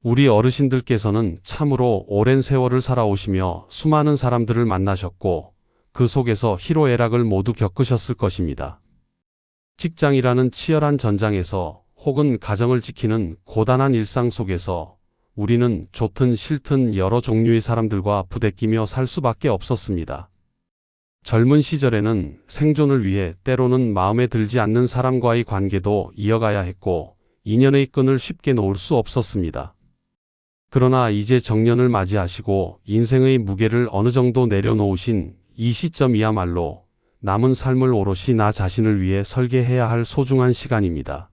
우리 어르신들께서는 참으로 오랜 세월을 살아오시며 수많은 사람들을 만나셨고 그 속에서 희로애락을 모두 겪으셨을 것입니다. 직장이라는 치열한 전장에서 혹은 가정을 지키는 고단한 일상 속에서 우리는 좋든 싫든 여러 종류의 사람들과 부대끼며 살 수밖에 없었습니다. 젊은 시절에는 생존을 위해 때로는 마음에 들지 않는 사람과의 관계도 이어가야 했고 인연의 끈을 쉽게 놓을 수 없었습니다. 그러나 이제 정년을 맞이하시고 인생의 무게를 어느 정도 내려놓으신 이 시점이야말로 남은 삶을 오롯이 나 자신을 위해 설계해야 할 소중한 시간입니다.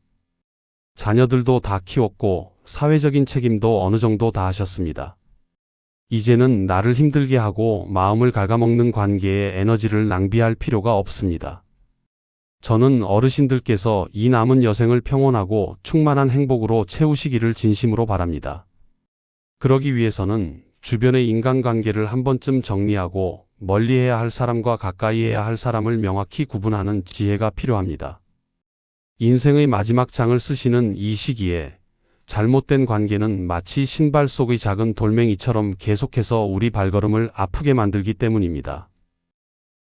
자녀들도 다 키웠고 사회적인 책임도 어느 정도 다 하셨습니다. 이제는 나를 힘들게 하고 마음을 갉아먹는 관계에 에너지를 낭비할 필요가 없습니다. 저는 어르신들께서 이 남은 여생을 평온하고 충만한 행복으로 채우시기를 진심으로 바랍니다. 그러기 위해서는 주변의 인간관계를 한 번쯤 정리하고 멀리해야 할 사람과 가까이 해야 할 사람을 명확히 구분하는 지혜가 필요합니다. 인생의 마지막 장을 쓰시는 이 시기에 잘못된 관계는 마치 신발 속의 작은 돌멩이처럼 계속해서 우리 발걸음을 아프게 만들기 때문입니다.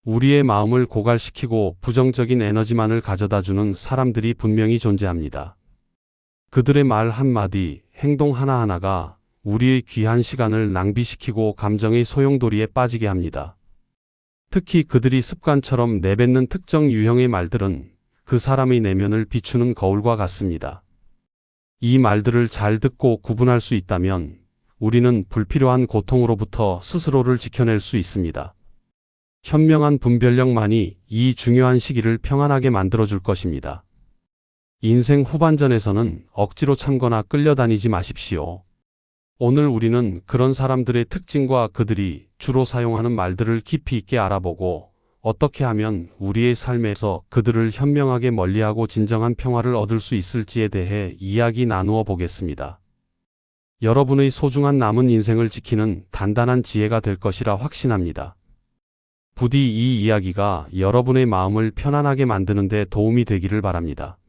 우리의 마음을 고갈시키고 부정적인 에너지만을 가져다주는 사람들이 분명히 존재합니다. 그들의 말 한마디, 행동 하나하나가 우리의 귀한 시간을 낭비시키고 감정의 소용돌이에 빠지게 합니다. 특히 그들이 습관처럼 내뱉는 특정 유형의 말들은 그 사람의 내면을 비추는 거울과 같습니다. 이 말들을 잘 듣고 구분할 수 있다면 우리는 불필요한 고통으로부터 스스로를 지켜낼 수 있습니다. 현명한 분별력만이 이 중요한 시기를 평안하게 만들어줄 것입니다. 인생 후반전에서는 억지로 참거나 끌려다니지 마십시오. 오늘 우리는 그런 사람들의 특징과 그들이 주로 사용하는 말들을 깊이 있게 알아보고 어떻게 하면 우리의 삶에서 그들을 현명하게 멀리하고 진정한 평화를 얻을 수 있을지에 대해 이야기 나누어 보겠습니다. 여러분의 소중한 남은 인생을 지키는 단단한 지혜가 될 것이라 확신합니다. 부디 이 이야기가 여러분의 마음을 편안하게 만드는 데 도움이 되기를 바랍니다.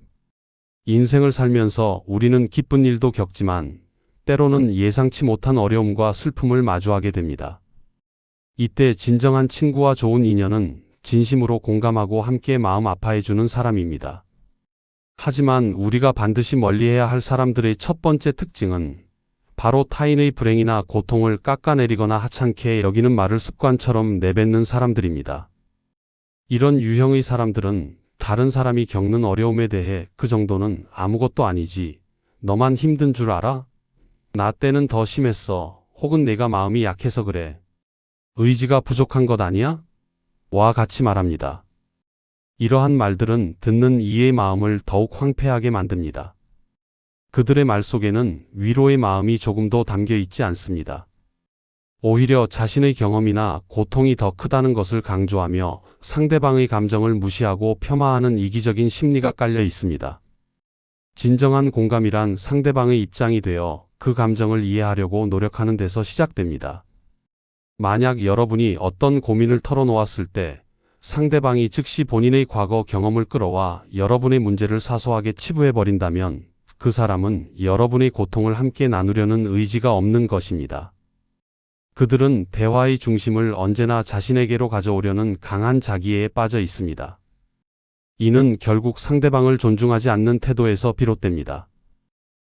인생을 살면서 우리는 기쁜 일도 겪지만 때로는 예상치 못한 어려움과 슬픔을 마주하게 됩니다. 이때 진정한 친구와 좋은 인연은 진심으로 공감하고 함께 마음 아파해주는 사람입니다. 하지만 우리가 반드시 멀리해야 할 사람들의 첫 번째 특징은 바로 타인의 불행이나 고통을 깎아내리거나 하찮게 여기는 말을 습관처럼 내뱉는 사람들입니다. 이런 유형의 사람들은 다른 사람이 겪는 어려움에 대해 그 정도는 아무것도 아니지, 너만 힘든 줄 알아? 나 때는 더 심했어. 혹은 내가 마음이 약해서 그래. 의지가 부족한 것 아니야? 와 같이 말합니다. 이러한 말들은 듣는 이의 마음을 더욱 황폐하게 만듭니다. 그들의 말 속에는 위로의 마음이 조금도 담겨 있지 않습니다. 오히려 자신의 경험이나 고통이 더 크다는 것을 강조하며 상대방의 감정을 무시하고 폄하하는 이기적인 심리가 깔려 있습니다. 진정한 공감이란 상대방의 입장이 되어 그 감정을 이해하려고 노력하는 데서 시작됩니다. 만약 여러분이 어떤 고민을 털어놓았을 때 상대방이 즉시 본인의 과거 경험을 끌어와 여러분의 문제를 사소하게 치부해버린다면 그 사람은 여러분의 고통을 함께 나누려는 의지가 없는 것입니다. 그들은 대화의 중심을 언제나 자신에게로 가져오려는 강한 자기애에 빠져 있습니다. 이는 결국 상대방을 존중하지 않는 태도에서 비롯됩니다.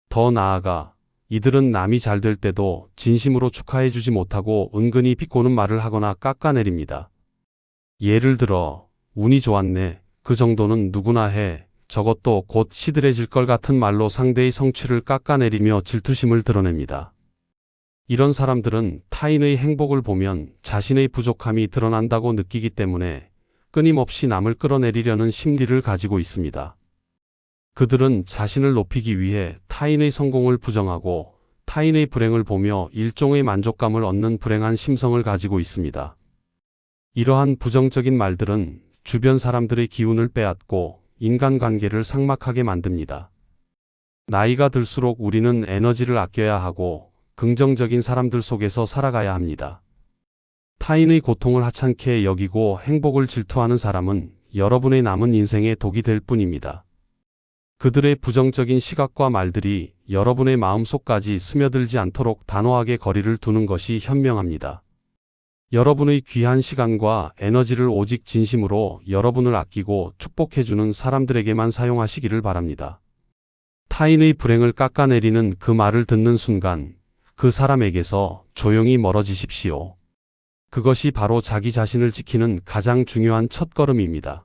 더 나아가 이들은 남이 잘 될 때도 진심으로 축하해주지 못하고 은근히 비꼬는 말을 하거나 깎아내립니다. 예를 들어, 운이 좋았네. 그 정도는 누구나 해. 저것도 곧 시들해질 걸 같은 말로 상대의 성취를 깎아내리며 질투심을 드러냅니다. 이런 사람들은 타인의 행복을 보면 자신의 부족함이 드러난다고 느끼기 때문에 끊임없이 남을 끌어내리려는 심리를 가지고 있습니다. 그들은 자신을 높이기 위해 타인의 성공을 부정하고 타인의 불행을 보며 일종의 만족감을 얻는 불행한 심성을 가지고 있습니다. 이러한 부정적인 말들은 주변 사람들의 기운을 빼앗고 인간관계를 삭막하게 만듭니다. 나이가 들수록 우리는 에너지를 아껴야 하고 긍정적인 사람들 속에서 살아가야 합니다. 타인의 고통을 하찮게 여기고 행복을 질투하는 사람은 여러분의 남은 인생에 독이 될 뿐입니다. 그들의 부정적인 시각과 말들이 여러분의 마음속까지 스며들지 않도록 단호하게 거리를 두는 것이 현명합니다. 여러분의 귀한 시간과 에너지를 오직 진심으로 여러분을 아끼고 축복해주는 사람들에게만 사용하시기를 바랍니다. 타인의 불행을 깎아내리는 그 말을 듣는 순간 그 사람에게서 조용히 멀어지십시오. 그것이 바로 자기 자신을 지키는 가장 중요한 첫걸음입니다.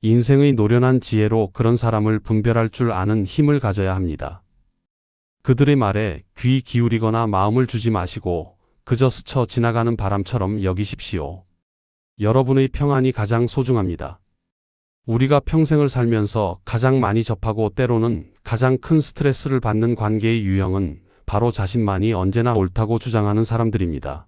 인생의 노련한 지혜로 그런 사람을 분별할 줄 아는 힘을 가져야 합니다. 그들의 말에 귀 기울이거나 마음을 주지 마시고 그저 스쳐 지나가는 바람처럼 여기십시오. 여러분의 평안이 가장 소중합니다. 우리가 평생을 살면서 가장 많이 접하고 때로는 가장 큰 스트레스를 받는 관계의 유형은 바로 자신만이 언제나 옳다고 주장하는 사람들입니다.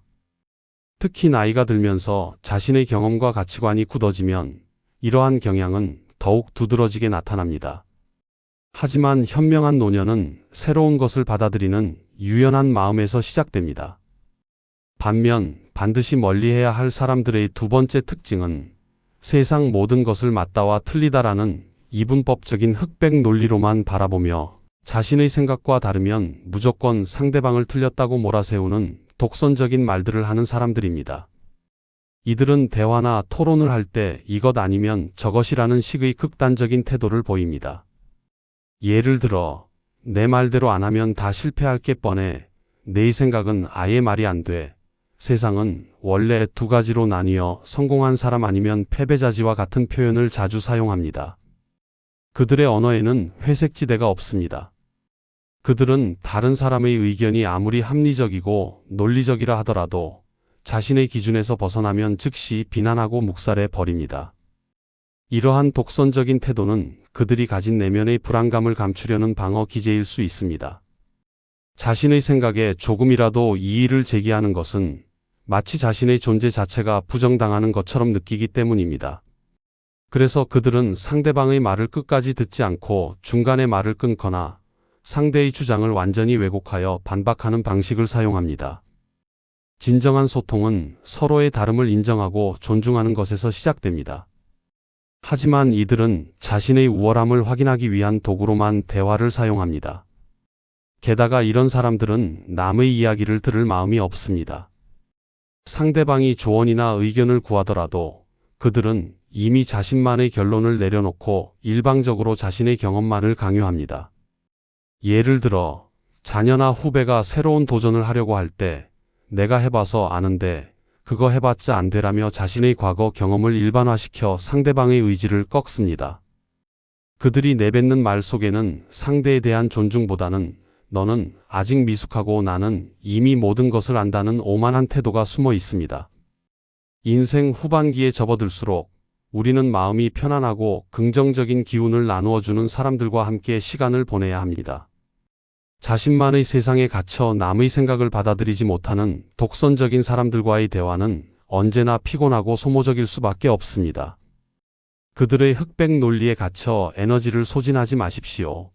특히 나이가 들면서 자신의 경험과 가치관이 굳어지면 이러한 경향은 더욱 두드러지게 나타납니다. 하지만 현명한 노년은 새로운 것을 받아들이는 유연한 마음에서 시작됩니다. 반면 반드시 멀리해야 할 사람들의 두 번째 특징은 세상 모든 것을 맞다와 틀리다라는 이분법적인 흑백 논리로만 바라보며 자신의 생각과 다르면 무조건 상대방을 틀렸다고 몰아세우는 독선적인 말들을 하는 사람들입니다. 이들은 대화나 토론을 할 때 이것 아니면 저것이라는 식의 극단적인 태도를 보입니다. 예를 들어 내 말대로 안 하면 다 실패할 게 뻔해. 내 생각은 아예 말이 안 돼. 세상은 원래 두 가지로 나뉘어 성공한 사람 아니면 패배자지와 같은 표현을 자주 사용합니다. 그들의 언어에는 회색지대가 없습니다. 그들은 다른 사람의 의견이 아무리 합리적이고 논리적이라 하더라도 자신의 기준에서 벗어나면 즉시 비난하고 묵살해 버립니다. 이러한 독선적인 태도는 그들이 가진 내면의 불안감을 감추려는 방어 기제일 수 있습니다. 자신의 생각에 조금이라도 이의를 제기하는 것은 마치 자신의 존재 자체가 부정당하는 것처럼 느끼기 때문입니다. 그래서 그들은 상대방의 말을 끝까지 듣지 않고 중간에 말을 끊거나 상대의 주장을 완전히 왜곡하여 반박하는 방식을 사용합니다. 진정한 소통은 서로의 다름을 인정하고 존중하는 것에서 시작됩니다. 하지만 이들은 자신의 우월함을 확인하기 위한 도구로만 대화를 사용합니다. 게다가 이런 사람들은 남의 이야기를 들을 마음이 없습니다. 상대방이 조언이나 의견을 구하더라도 그들은 이미 자신만의 결론을 내려놓고 일방적으로 자신의 경험만을 강요합니다. 예를 들어 자녀나 후배가 새로운 도전을 하려고 할 때 내가 해봐서 아는데 그거 해봤자 안 되라며 자신의 과거 경험을 일반화시켜 상대방의 의지를 꺾습니다. 그들이 내뱉는 말 속에는 상대에 대한 존중보다는 너는 아직 미숙하고 나는 이미 모든 것을 안다는 오만한 태도가 숨어 있습니다. 인생 후반기에 접어들수록 우리는 마음이 편안하고 긍정적인 기운을 나누어주는 사람들과 함께 시간을 보내야 합니다. 자신만의 세상에 갇혀 남의 생각을 받아들이지 못하는 독선적인 사람들과의 대화는 언제나 피곤하고 소모적일 수밖에 없습니다. 그들의 흑백 논리에 갇혀 에너지를 소진하지 마십시오.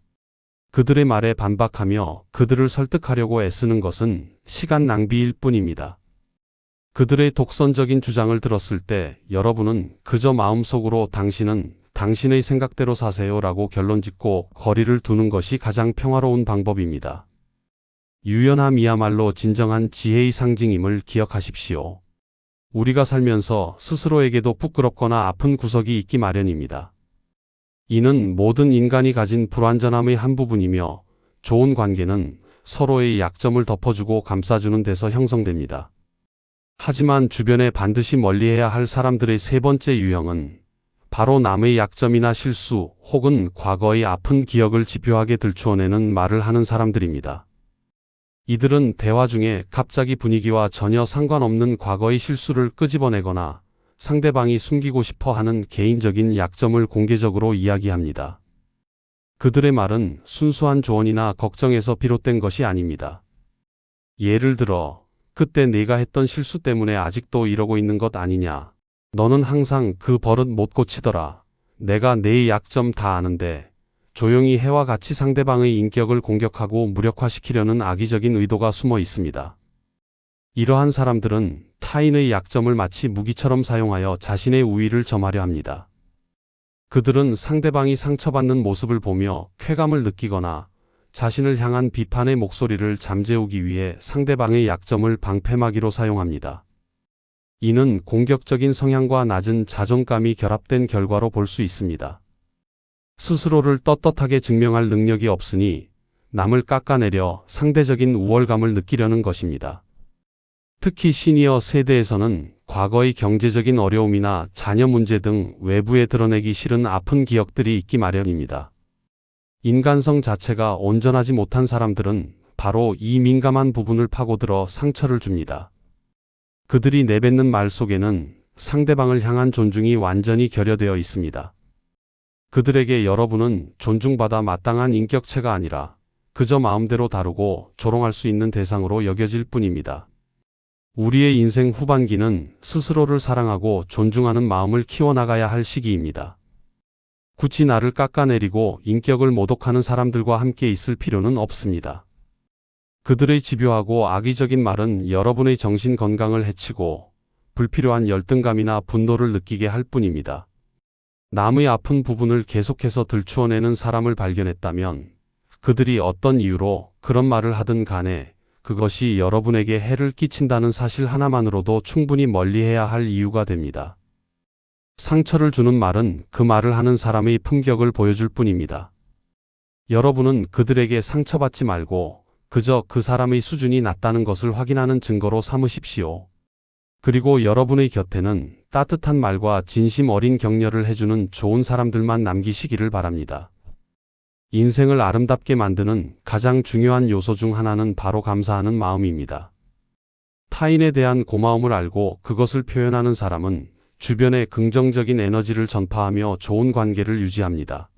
그들의 말에 반박하며 그들을 설득하려고 애쓰는 것은 시간 낭비일 뿐입니다. 그들의 독선적인 주장을 들었을 때 여러분은 그저 마음속으로 당신은 당신의 생각대로 사세요라고 결론짓고 거리를 두는 것이 가장 평화로운 방법입니다. 유연함이야말로 진정한 지혜의 상징임을 기억하십시오. 우리가 살면서 스스로에게도 부끄럽거나 아픈 구석이 있기 마련입니다. 이는 모든 인간이 가진 불완전함의 한 부분이며 좋은 관계는 서로의 약점을 덮어주고 감싸주는 데서 형성됩니다. 하지만 주변에 반드시 멀리해야 할 사람들의 세 번째 유형은 바로 남의 약점이나 실수 혹은 과거의 아픈 기억을 집요하게 들추어내는 말을 하는 사람들입니다. 이들은 대화 중에 갑자기 분위기와 전혀 상관없는 과거의 실수를 끄집어내거나 상대방이 숨기고 싶어 하는 개인적인 약점을 공개적으로 이야기합니다. 그들의 말은 순수한 조언이나 걱정에서 비롯된 것이 아닙니다. 예를 들어, 그때 네가 했던 실수 때문에 아직도 이러고 있는 것 아니냐. 너는 항상 그 버릇 못 고치더라. 내가 네 약점 다 아는데. 조용히 해와 같이 상대방의 인격을 공격하고 무력화시키려는 악의적인 의도가 숨어 있습니다. 이러한 사람들은 타인의 약점을 마치 무기처럼 사용하여 자신의 우위를 점하려 합니다. 그들은 상대방이 상처받는 모습을 보며 쾌감을 느끼거나 자신을 향한 비판의 목소리를 잠재우기 위해 상대방의 약점을 방패막이로 사용합니다. 이는 공격적인 성향과 낮은 자존감이 결합된 결과로 볼 수 있습니다. 스스로를 떳떳하게 증명할 능력이 없으니 남을 깎아내려 상대적인 우월감을 느끼려는 것입니다. 특히 시니어 세대에서는 과거의 경제적인 어려움이나 자녀 문제 등 외부에 드러내기 싫은 아픈 기억들이 있기 마련입니다. 인간성 자체가 온전하지 못한 사람들은 바로 이 민감한 부분을 파고들어 상처를 줍니다. 그들이 내뱉는 말 속에는 상대방을 향한 존중이 완전히 결여되어 있습니다. 그들에게 여러분은 존중받아 마땅한 인격체가 아니라 그저 마음대로 다루고 조롱할 수 있는 대상으로 여겨질 뿐입니다. 우리의 인생 후반기는 스스로를 사랑하고 존중하는 마음을 키워나가야 할 시기입니다. 굳이 나를 깎아내리고 인격을 모독하는 사람들과 함께 있을 필요는 없습니다. 그들의 집요하고 악의적인 말은 여러분의 정신 건강을 해치고 불필요한 열등감이나 분노를 느끼게 할 뿐입니다. 남의 아픈 부분을 계속해서 들추어내는 사람을 발견했다면 그들이 어떤 이유로 그런 말을 하든 간에 그것이 여러분에게 해를 끼친다는 사실 하나만으로도 충분히 멀리해야 할 이유가 됩니다. 상처를 주는 말은 그 말을 하는 사람의 품격을 보여줄 뿐입니다. 여러분은 그들에게 상처받지 말고 그저 그 사람의 수준이 낮다는 것을 확인하는 증거로 삼으십시오. 그리고 여러분의 곁에는 따뜻한 말과 진심 어린 격려를 해주는 좋은 사람들만 남기시기를 바랍니다. 인생을 아름답게 만드는 가장 중요한 요소 중 하나는 바로 감사하는 마음입니다. 타인에 대한 고마움을 알고 그것을 표현하는 사람은 주변에 긍정적인 에너지를 전파하며 좋은 관계를 유지합니다.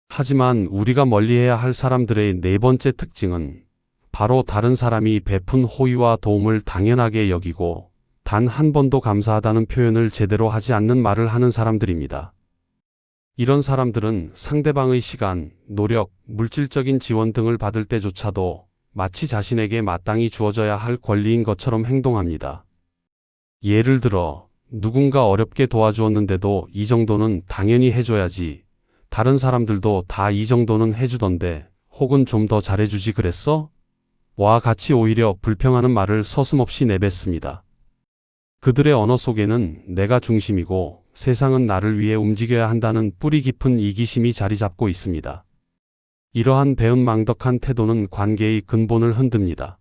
하지만 우리가 멀리해야 할 사람들의 네 번째 특징은 바로 다른 사람이 베푼 호의와 도움을 당연하게 여기고 단 한 번도 감사하다는 표현을 제대로 하지 않는 말을 하는 사람들입니다. 이런 사람들은 상대방의 시간, 노력, 물질적인 지원 등을 받을 때조차도 마치 자신에게 마땅히 주어져야 할 권리인 것처럼 행동합니다. 예를 들어 누군가 어렵게 도와주었는데도 이 정도는 당연히 해줘야지. 다른 사람들도 다 이 정도는 해주던데 혹은 좀 더 잘해주지 그랬어? 와 같이 오히려 불평하는 말을 서슴없이 내뱉습니다. 그들의 언어 속에는 내가 중심이고 세상은 나를 위해 움직여야 한다는 뿌리 깊은 이기심이 자리 잡고 있습니다. 이러한 배은망덕한 태도는 관계의 근본을 흔듭니다.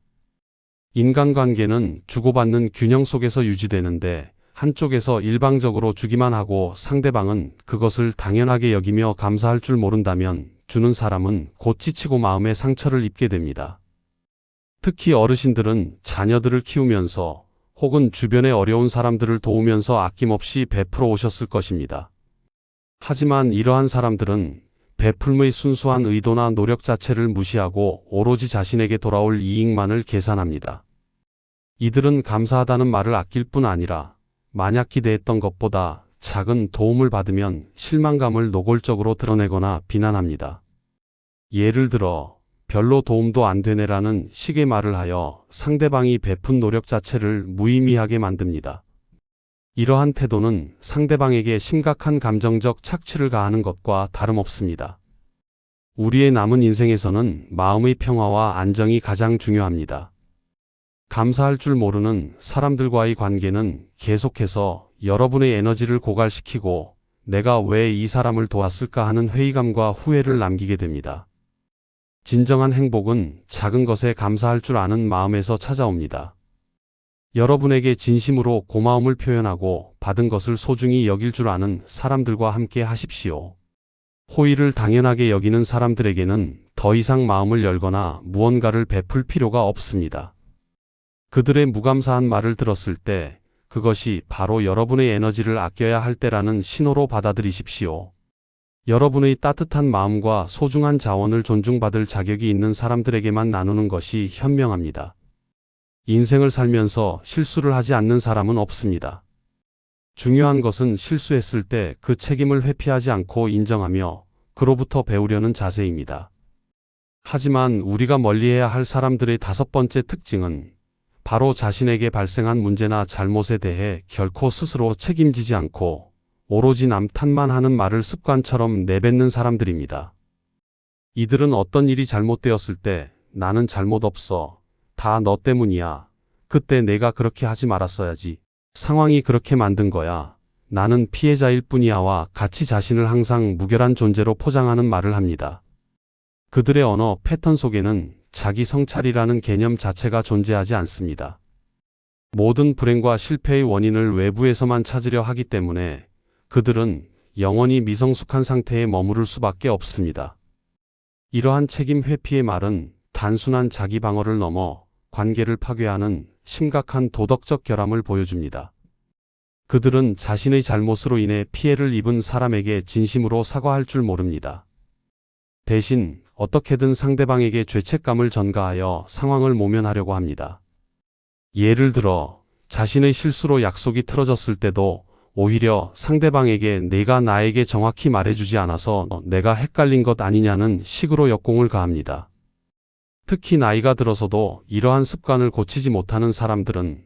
인간관계는 주고받는 균형 속에서 유지되는데 한쪽에서 일방적으로 주기만 하고 상대방은 그것을 당연하게 여기며 감사할 줄 모른다면 주는 사람은 곧 지치고 마음의 상처를 입게 됩니다. 특히 어르신들은 자녀들을 키우면서 혹은 주변의 어려운 사람들을 도우면서 아낌없이 베풀어 오셨을 것입니다. 하지만 이러한 사람들은 베풀음의 순수한 의도나 노력 자체를 무시하고 오로지 자신에게 돌아올 이익만을 계산합니다. 이들은 감사하다는 말을 아낄 뿐 아니라 만약 기대했던 것보다 작은 도움을 받으면 실망감을 노골적으로 드러내거나 비난합니다. 예를 들어 별로 도움도 안 되네라는 식의 말을 하여 상대방이 베푼 노력 자체를 무의미하게 만듭니다. 이러한 태도는 상대방에게 심각한 감정적 착취를 가하는 것과 다름없습니다. 우리의 남은 인생에서는 마음의 평화와 안정이 가장 중요합니다. 감사할 줄 모르는 사람들과의 관계는 계속해서 여러분의 에너지를 고갈시키고 내가 왜 이 사람을 도왔을까 하는 회의감과 후회를 남기게 됩니다. 진정한 행복은 작은 것에 감사할 줄 아는 마음에서 찾아옵니다. 여러분에게 진심으로 고마움을 표현하고 받은 것을 소중히 여길 줄 아는 사람들과 함께 하십시오. 호의를 당연하게 여기는 사람들에게는 더 이상 마음을 열거나 무언가를 베풀 필요가 없습니다. 그들의 무감사한 말을 들었을 때 그것이 바로 여러분의 에너지를 아껴야 할 때라는 신호로 받아들이십시오. 여러분의 따뜻한 마음과 소중한 자원을 존중받을 자격이 있는 사람들에게만 나누는 것이 현명합니다. 인생을 살면서 실수를 하지 않는 사람은 없습니다. 중요한 것은 실수했을 때 그 책임을 회피하지 않고 인정하며 그로부터 배우려는 자세입니다. 하지만 우리가 멀리해야 할 사람들의 다섯 번째 특징은 바로 자신에게 발생한 문제나 잘못에 대해 결코 스스로 책임지지 않고 오로지 남 탓만 하는 말을 습관처럼 내뱉는 사람들입니다. 이들은 어떤 일이 잘못되었을 때 나는 잘못 없어. 다 너 때문이야. 그때 내가 그렇게 하지 말았어야지. 상황이 그렇게 만든 거야. 나는 피해자일 뿐이야와 같이 자신을 항상 무결한 존재로 포장하는 말을 합니다. 그들의 언어 패턴 속에는 자기 성찰이라는 개념 자체가 존재하지 않습니다. 모든 불행과 실패의 원인을 외부에서만 찾으려 하기 때문에 그들은 영원히 미성숙한 상태에 머무를 수밖에 없습니다. 이러한 책임 회피의 말은 단순한 자기 방어를 넘어 관계를 파괴하는 심각한 도덕적 결함을 보여줍니다. 그들은 자신의 잘못으로 인해 피해를 입은 사람에게 진심으로 사과할 줄 모릅니다. 대신 어떻게든 상대방에게 죄책감을 전가하여 상황을 모면하려고 합니다. 예를 들어 자신의 실수로 약속이 틀어졌을 때도 오히려 상대방에게 내가 나에게 정확히 말해주지 않아서 내가 헷갈린 것 아니냐는 식으로 역공을 가합니다. 특히 나이가 들어서도 이러한 습관을 고치지 못하는 사람들은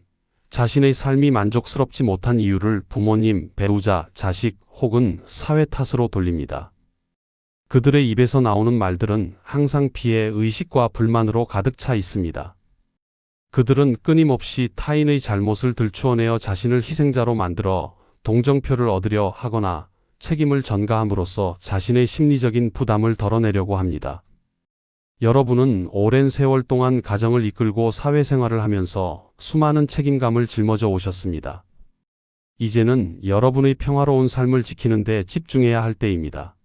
자신의 삶이 만족스럽지 못한 이유를 부모님, 배우자, 자식 혹은 사회 탓으로 돌립니다. 그들의 입에서 나오는 말들은 항상 피해 의식과 불만으로 가득 차 있습니다. 그들은 끊임없이 타인의 잘못을 들추어내어 자신을 희생자로 만들어 동정표를 얻으려 하거나 책임을 전가함으로써 자신의 심리적인 부담을 덜어내려고 합니다. 여러분은 오랜 세월 동안 가정을 이끌고 사회생활을 하면서 수많은 책임감을 짊어져 오셨습니다. 이제는 여러분의 평화로운 삶을 지키는 데 집중해야 할 때입니다.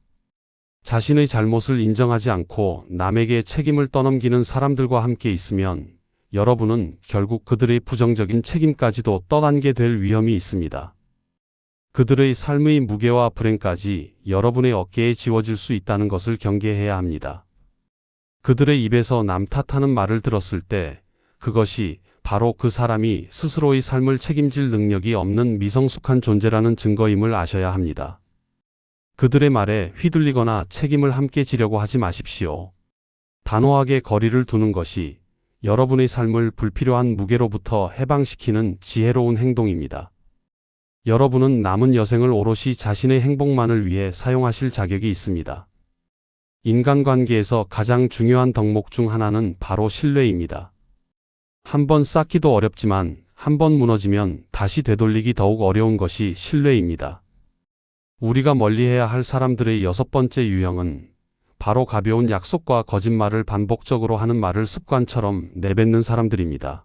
자신의 잘못을 인정하지 않고 남에게 책임을 떠넘기는 사람들과 함께 있으면 여러분은 결국 그들의 부정적인 책임까지도 떠안게 될 위험이 있습니다. 그들의 삶의 무게와 불행까지 여러분의 어깨에 지워질 수 있다는 것을 경계해야 합니다. 그들의 입에서 남 탓하는 말을 들었을 때 그것이 바로 그 사람이 스스로의 삶을 책임질 능력이 없는 미성숙한 존재라는 증거임을 아셔야 합니다. 그들의 말에 휘둘리거나 책임을 함께 지려고 하지 마십시오. 단호하게 거리를 두는 것이 여러분의 삶을 불필요한 무게로부터 해방시키는 지혜로운 행동입니다. 여러분은 남은 여생을 오롯이 자신의 행복만을 위해 사용하실 자격이 있습니다. 인간관계에서 가장 중요한 덕목 중 하나는 바로 신뢰입니다. 한번 쌓기도 어렵지만 한번 무너지면 다시 되돌리기 더욱 어려운 것이 신뢰입니다. 우리가 멀리해야 할 사람들의 6번째 유형은 바로 가벼운 약속과 거짓말을 반복적으로 하는 말을 습관처럼 내뱉는 사람들입니다.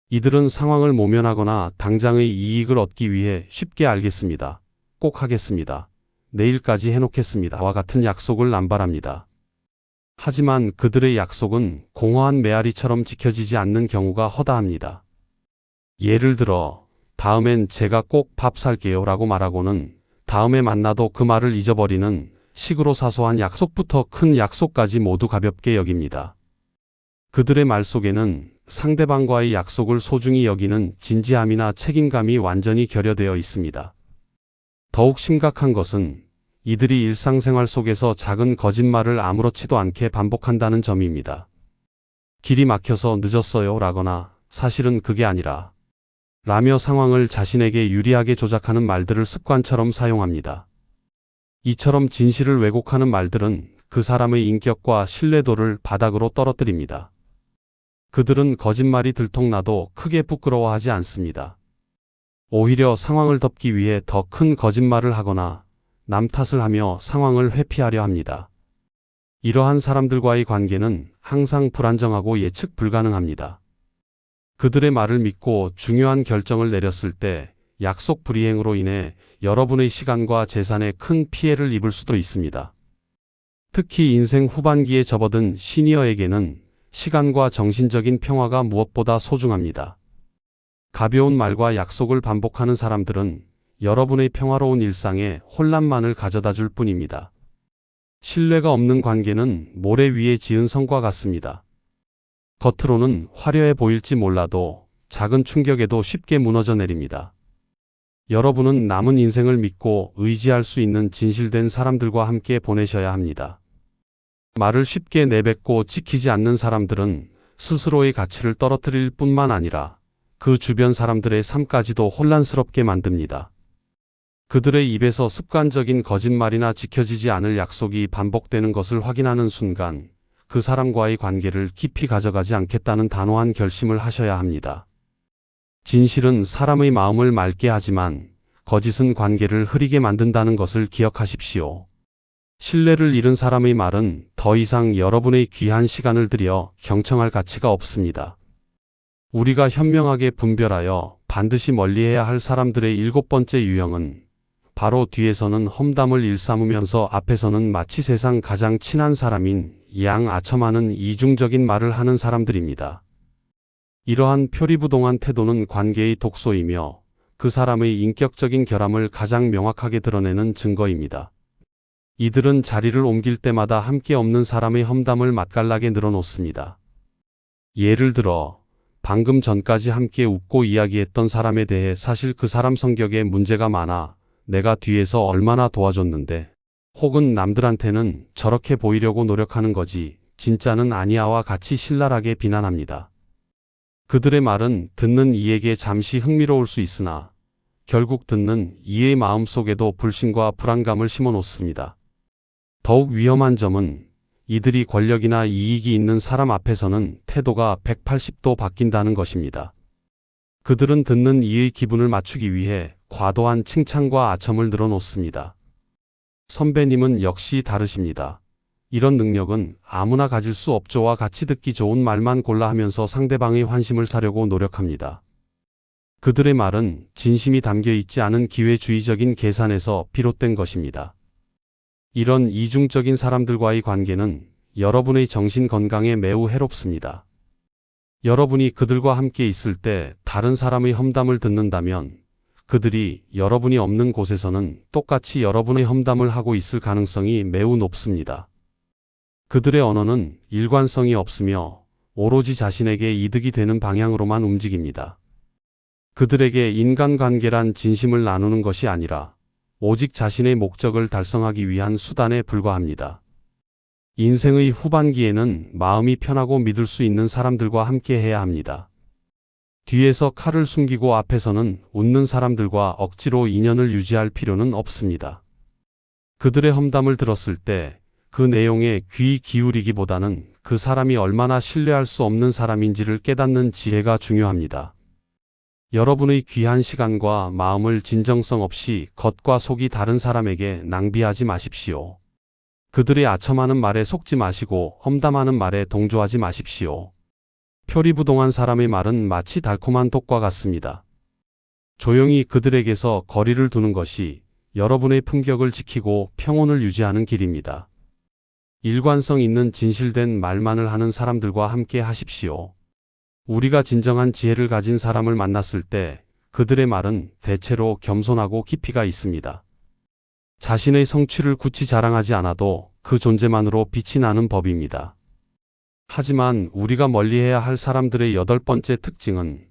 이들은 상황을 모면하거나 당장의 이익을 얻기 위해 쉽게 알겠습니다. 꼭 하겠습니다. 내일까지 해놓겠습니다와 같은 약속을 남발합니다. 하지만 그들의 약속은 공허한 메아리처럼 지켜지지 않는 경우가 허다합니다. 예를 들어 다음엔 제가 꼭 밥 살게요 라고 말하고는 다음에 만나도 그 말을 잊어버리는 식으로 사소한 약속부터 큰 약속까지 모두 가볍게 여깁니다. 그들의 말 속에는 상대방과의 약속을 소중히 여기는 진지함이나 책임감이 완전히 결여되어 있습니다. 더욱 심각한 것은 이들이 일상생활 속에서 작은 거짓말을 아무렇지도 않게 반복한다는 점입니다. 길이 막혀서 늦었어요 라거나 사실은 그게 아니라 라며 상황을 자신에게 유리하게 조작하는 말들을 습관처럼 사용합니다. 이처럼 진실을 왜곡하는 말들은 그 사람의 인격과 신뢰도를 바닥으로 떨어뜨립니다. 그들은 거짓말이 들통나도 크게 부끄러워하지 않습니다. 오히려 상황을 덮기 위해 더 큰 거짓말을 하거나 남 탓을 하며 상황을 회피하려 합니다. 이러한 사람들과의 관계는 항상 불안정하고 예측 불가능합니다. 그들의 말을 믿고 중요한 결정을 내렸을 때 약속 불이행으로 인해 여러분의 시간과 재산에 큰 피해를 입을 수도 있습니다. 특히 인생 후반기에 접어든 시니어에게는 시간과 정신적인 평화가 무엇보다 소중합니다. 가벼운 말과 약속을 반복하는 사람들은 여러분의 평화로운 일상에 혼란만을 가져다 줄 뿐입니다. 신뢰가 없는 관계는 모래 위에 지은 성과 같습니다. 겉으로는 화려해 보일지 몰라도 작은 충격에도 쉽게 무너져 내립니다. 여러분은 남은 인생을 믿고 의지할 수 있는 진실된 사람들과 함께 보내셔야 합니다. 말을 쉽게 내뱉고 지키지 않는 사람들은 스스로의 가치를 떨어뜨릴 뿐만 아니라 그 주변 사람들의 삶까지도 혼란스럽게 만듭니다. 그들의 입에서 습관적인 거짓말이나 지켜지지 않을 약속이 반복되는 것을 확인하는 순간 그 사람과의 관계를 깊이 가져가지 않겠다는 단호한 결심을 하셔야 합니다. 진실은 사람의 마음을 맑게 하지만 거짓은 관계를 흐리게 만든다는 것을 기억하십시오. 신뢰를 잃은 사람의 말은 더 이상 여러분의 귀한 시간을 들여 경청할 가치가 없습니다. 우리가 현명하게 분별하여 반드시 멀리해야 할 사람들의 7번째 유형은 바로 뒤에서는 험담을 일삼으면서 앞에서는 마치 세상 가장 친한 사람인 양아첨하는 이중적인 말을 하는 사람들입니다. 이러한 표리부동한 태도는 관계의 독소이며 그 사람의 인격적인 결함을 가장 명확하게 드러내는 증거입니다. 이들은 자리를 옮길 때마다 함께 없는 사람의 험담을 맛깔나게 늘어놓습니다. 예를 들어 방금 전까지 함께 웃고 이야기했던 사람에 대해 사실 그 사람 성격에 문제가 많아 내가 뒤에서 얼마나 도와줬는데, 혹은 남들한테는 저렇게 보이려고 노력하는 거지 진짜는 아니야와 같이 신랄하게 비난합니다. 그들의 말은 듣는 이에게 잠시 흥미로울 수 있으나 결국 듣는 이의 마음속에도 불신과 불안감을 심어놓습니다. 더욱 위험한 점은 이들이 권력이나 이익이 있는 사람 앞에서는 태도가 180도 바뀐다는 것입니다. 그들은 듣는 이의 기분을 맞추기 위해 과도한 칭찬과 아첨을 늘어놓습니다. 선배님은 역시 다르십니다. 이런 능력은 아무나 가질 수 없죠와 같이 듣기 좋은 말만 골라 하면서 상대방의 환심을 사려고 노력합니다. 그들의 말은 진심이 담겨 있지 않은 기회주의적인 계산에서 비롯된 것입니다. 이런 이중적인 사람들과의 관계는 여러분의 정신 건강에 매우 해롭습니다. 여러분이 그들과 함께 있을 때 다른 사람의 험담을 듣는다면 그들이 여러분이 없는 곳에서는 똑같이 여러분의 험담을 하고 있을 가능성이 매우 높습니다. 그들의 언어는 일관성이 없으며 오로지 자신에게 이득이 되는 방향으로만 움직입니다. 그들에게 인간관계란 진심을 나누는 것이 아니라 오직 자신의 목적을 달성하기 위한 수단에 불과합니다. 인생의 후반기에는 마음이 편하고 믿을 수 있는 사람들과 함께 해야 합니다. 뒤에서 칼을 숨기고 앞에서는 웃는 사람들과 억지로 인연을 유지할 필요는 없습니다. 그들의 험담을 들었을 때 그 내용에 귀 기울이기보다는 그 사람이 얼마나 신뢰할 수 없는 사람인지를 깨닫는 지혜가 중요합니다. 여러분의 귀한 시간과 마음을 진정성 없이 겉과 속이 다른 사람에게 낭비하지 마십시오. 그들의 아첨하는 말에 속지 마시고 험담하는 말에 동조하지 마십시오. 표리부동한 사람의 말은 마치 달콤한 독과 같습니다. 조용히 그들에게서 거리를 두는 것이 여러분의 품격을 지키고 평온을 유지하는 길입니다. 일관성 있는 진실된 말만을 하는 사람들과 함께 하십시오. 우리가 진정한 지혜를 가진 사람을 만났을 때 그들의 말은 대체로 겸손하고 깊이가 있습니다. 자신의 성취를 굳이 자랑하지 않아도 그 존재만으로 빛이 나는 법입니다. 하지만 우리가 멀리해야 할 사람들의 8번째 특징은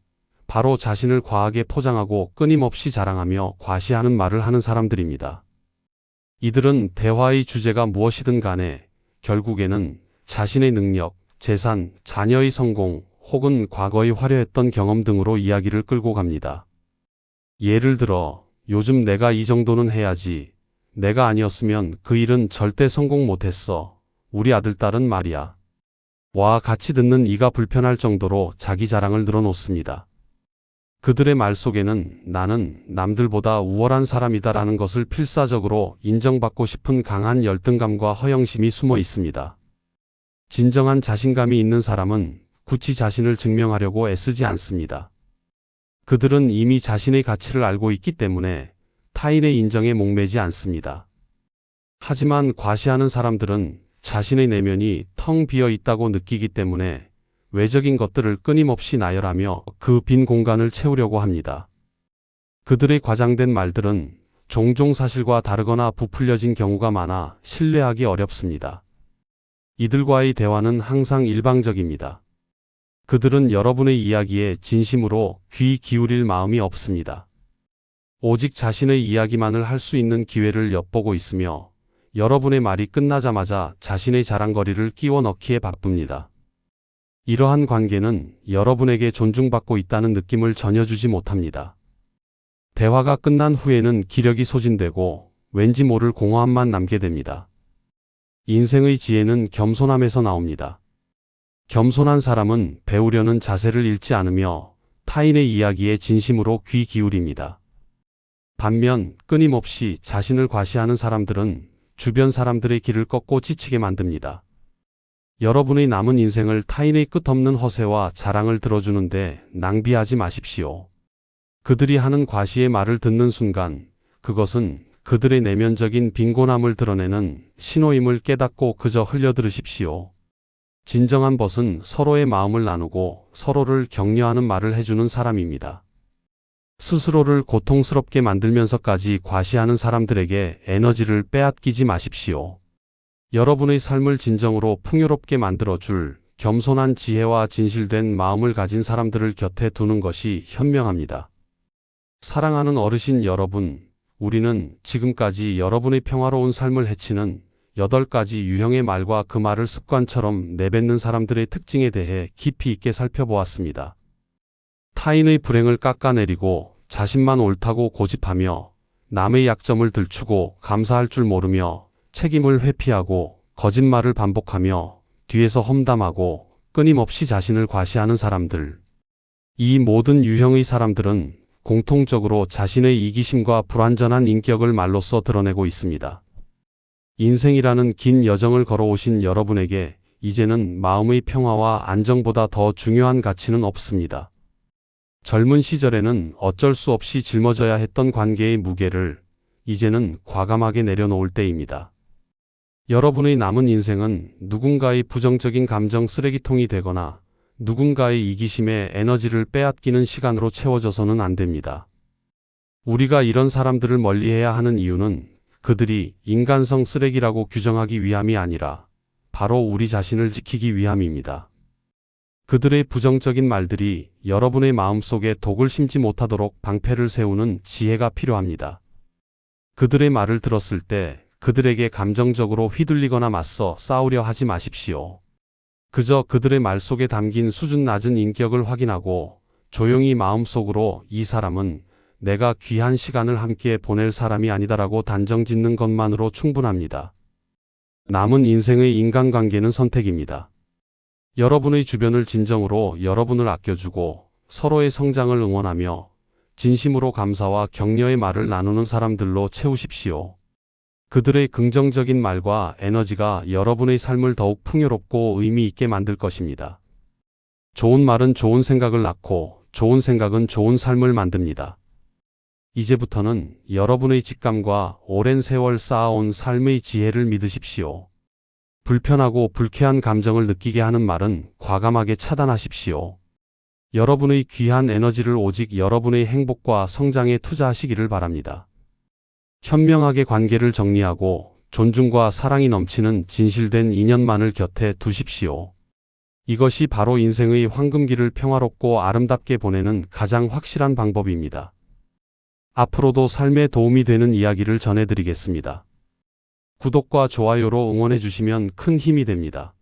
바로 자신을 과하게 포장하고 끊임없이 자랑하며 과시하는 말을 하는 사람들입니다. 이들은 대화의 주제가 무엇이든 간에 결국에는 자신의 능력, 재산, 자녀의 성공, 혹은 과거의 화려했던 경험 등으로 이야기를 끌고 갑니다. 예를 들어, 요즘 내가 이 정도는 해야지. 내가 아니었으면 그 일은 절대 성공 못했어. 우리 아들, 딸은 말이야. 와 같이 듣는 이가 불편할 정도로 자기 자랑을 늘어놓습니다. 그들의 말 속에는 나는 남들보다 우월한 사람이다라는 것을 필사적으로 인정받고 싶은 강한 열등감과 허영심이 숨어 있습니다. 진정한 자신감이 있는 사람은 굳이 자신을 증명하려고 애쓰지 않습니다. 그들은 이미 자신의 가치를 알고 있기 때문에 타인의 인정에 목매지 않습니다. 하지만 과시하는 사람들은 자신의 내면이 텅 비어 있다고 느끼기 때문에 외적인 것들을 끊임없이 나열하며 그 빈 공간을 채우려고 합니다. 그들의 과장된 말들은 종종 사실과 다르거나 부풀려진 경우가 많아 신뢰하기 어렵습니다. 이들과의 대화는 항상 일방적입니다. 그들은 여러분의 이야기에 진심으로 귀 기울일 마음이 없습니다. 오직 자신의 이야기만을 할 수 있는 기회를 엿보고 있으며 여러분의 말이 끝나자마자 자신의 자랑거리를 끼워 넣기에 바쁩니다. 이러한 관계는 여러분에게 존중받고 있다는 느낌을 전혀 주지 못합니다. 대화가 끝난 후에는 기력이 소진되고 왠지 모를 공허함만 남게 됩니다. 인생의 지혜는 겸손함에서 나옵니다. 겸손한 사람은 배우려는 자세를 잃지 않으며 타인의 이야기에 진심으로 귀 기울입니다. 반면 끊임없이 자신을 과시하는 사람들은 주변 사람들의 길을 꺾고 지치게 만듭니다. 여러분의 남은 인생을 타인의 끝없는 허세와 자랑을 들어주는데 낭비하지 마십시오. 그들이 하는 과시의 말을 듣는 순간 그것은 그들의 내면적인 빈곤함을 드러내는 신호임을 깨닫고 그저 흘려들으십시오. 진정한 벗은 서로의 마음을 나누고 서로를 격려하는 말을 해주는 사람입니다. 스스로를 고통스럽게 만들면서까지 과시하는 사람들에게 에너지를 빼앗기지 마십시오. 여러분의 삶을 진정으로 풍요롭게 만들어줄 겸손한 지혜와 진실된 마음을 가진 사람들을 곁에 두는 것이 현명합니다. 사랑하는 어르신 여러분, 우리는 지금까지 여러분의 평화로운 삶을 해치는 8가지 유형의 말과 그 말을 습관처럼 내뱉는 사람들의 특징에 대해 깊이 있게 살펴보았습니다. 타인의 불행을 깎아내리고 자신만 옳다고 고집하며 남의 약점을 들추고 감사할 줄 모르며 책임을 회피하고 거짓말을 반복하며 뒤에서 험담하고 끊임없이 자신을 과시하는 사람들. 이 모든 유형의 사람들은 공통적으로 자신의 이기심과 불완전한 인격을 말로써 드러내고 있습니다. 인생이라는 긴 여정을 걸어오신 여러분에게 이제는 마음의 평화와 안정보다 더 중요한 가치는 없습니다. 젊은 시절에는 어쩔 수 없이 짊어져야 했던 관계의 무게를 이제는 과감하게 내려놓을 때입니다. 여러분의 남은 인생은 누군가의 부정적인 감정 쓰레기통이 되거나 누군가의 이기심에 에너지를 빼앗기는 시간으로 채워져서는 안 됩니다. 우리가 이런 사람들을 멀리해야 하는 이유는 그들이 인간성 쓰레기라고 규정하기 위함이 아니라 바로 우리 자신을 지키기 위함입니다. 그들의 부정적인 말들이 여러분의 마음속에 독을 심지 못하도록 방패를 세우는 지혜가 필요합니다. 그들의 말을 들었을 때 그들에게 감정적으로 휘둘리거나 맞서 싸우려 하지 마십시오. 그저 그들의 말 속에 담긴 수준 낮은 인격을 확인하고 조용히 마음속으로 이 사람은 내가 귀한 시간을 함께 보낼 사람이 아니다라고 단정짓는 것만으로 충분합니다. 남은 인생의 인간관계는 선택입니다. 여러분의 주변을 진정으로 여러분을 아껴주고 서로의 성장을 응원하며 진심으로 감사와 격려의 말을 나누는 사람들로 채우십시오. 그들의 긍정적인 말과 에너지가 여러분의 삶을 더욱 풍요롭고 의미 있게 만들 것입니다. 좋은 말은 좋은 생각을 낳고 좋은 생각은 좋은 삶을 만듭니다. 이제부터는 여러분의 직감과 오랜 세월 쌓아온 삶의 지혜를 믿으십시오. 불편하고 불쾌한 감정을 느끼게 하는 말은 과감하게 차단하십시오. 여러분의 귀한 에너지를 오직 여러분의 행복과 성장에 투자하시기를 바랍니다. 현명하게 관계를 정리하고 존중과 사랑이 넘치는 진실된 인연만을 곁에 두십시오. 이것이 바로 인생의 황금기를 평화롭고 아름답게 보내는 가장 확실한 방법입니다. 앞으로도 삶에 도움이 되는 이야기를 전해드리겠습니다. 구독과 좋아요로 응원해 주시면 큰 힘이 됩니다.